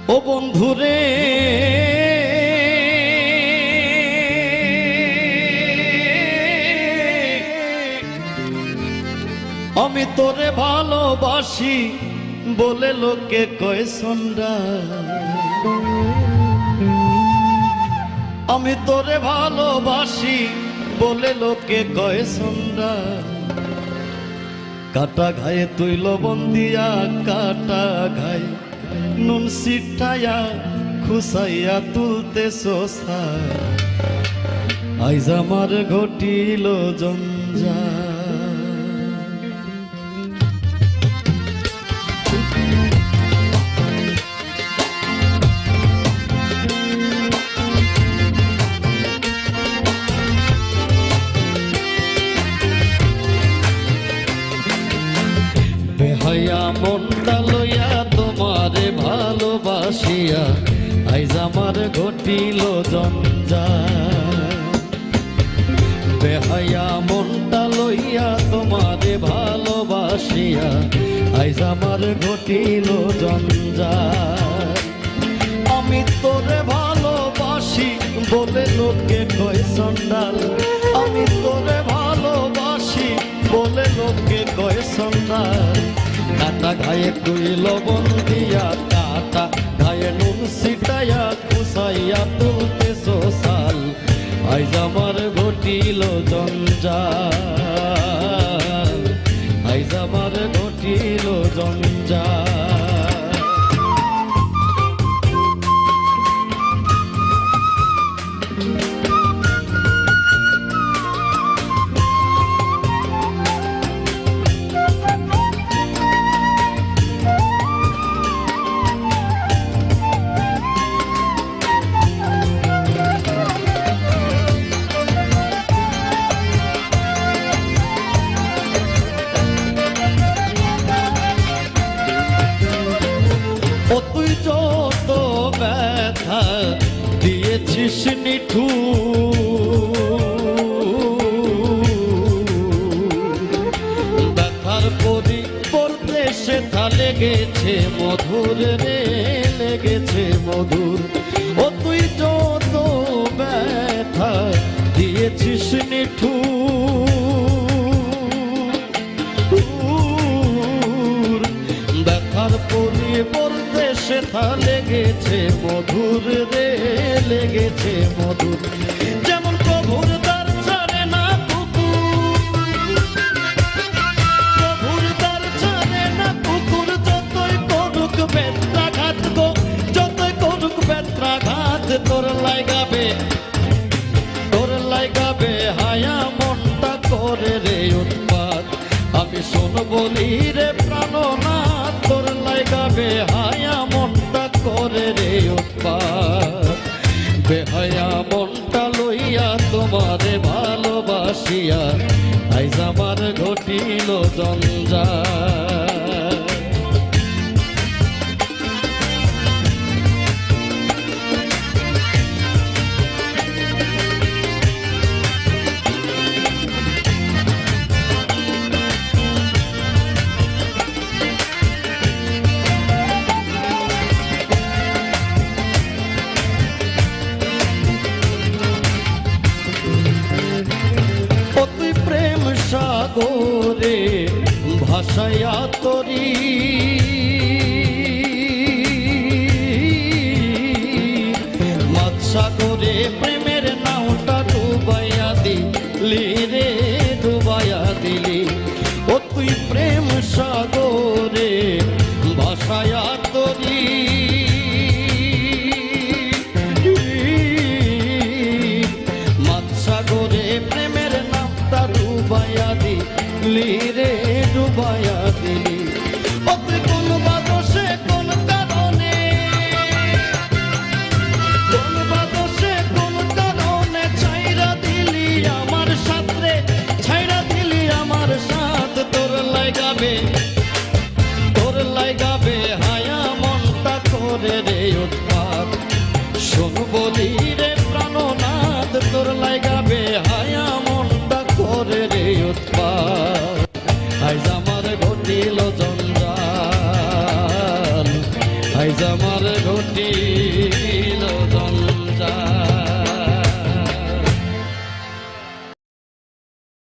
ও বন্ধুরে আমি তোরে ভালোবাসি বলে লোকে কয় সন্ডা আমি তোরে ভালোবাসি বলে লোকে কয় সন্ডা কাটা ঘায়ে তুই লবণ দিয়া কাটা ঘায়ে নুন সিটায়া খুসাইয়া তুলতে সোসা আইজ আমার ঘটিল জঞ্জা বেহায়া মনটা লইয়া তোমারে ভালোবাসিয়া আইজ আমার ঘটিল জঞ্জা বেহায়া মনটা লইয়া তোমারে ভালোবাসিয়া আইজ আমার ঘটিল জঞ্জা আমি তোরে ভালোবাসি বলে লোকে কয় সন্ডাল আমি তোরে ভালোবাসি বলে লোকে কয় সন্ডাল কাটা ঘায়ে তুই লবণ দিয়া কাটা ঘায়ে নুন সিটাইয়া খুসাইয়া তুলতে সোসাল আইজ আমার ঘটিল জঞ্জাল আইজ আমার ঘটিল জঞ্জাল তুই যত ব্যথা দিয়েছিস নিঠু ব্যথার পরিবর্তে সেথা লেগেছে মধুর রে লেগেছে মধুর ও তুই যত ব্যথা দিয়েছিস নিঠু ব্যথার পরিবর্তে সেথা লেগেছে মধুর রে লেগেছে মধুর যেমন প্রভুর দ্বার ছাড়ে না কুকুর প্রভুর দ্বার ছাড়ে না কুকুর যতই করুক বেত্রাঘাত গো যতই করুক বেত্রাঘাত তোর লাগাবে হায়া মনটা করে রে উৎপাত আমি শোন বলি রে প্রাণনাথ তোর লাগাবে হায়া মনটা করে রে উৎপাত বেহায়া মনটা লইয়া তোমারে ভালোবাসিয়া আইজ আমার ঘটিল জঞ্জাল সাগরে ভাসাইয়া তরি মাছ সাগরে প্রেমের নাওটা ডুবাইয়া দিলি রে ডুবাইয়া দিলি ও তুই প্রেম সাগরে ভাসাইয়া তরি মাছ সাগরে প্রেমের নাওটা ডুবাইয়া দিলি রে ডুবাইয়া দিলি ও তুই কোন বাদশে কোন কারণে ছাইরা দিলি আমার সাথে ছাইরা দিলি আমার সাথ তোর লাগাবে হায়া আইজ আমার ঘটিল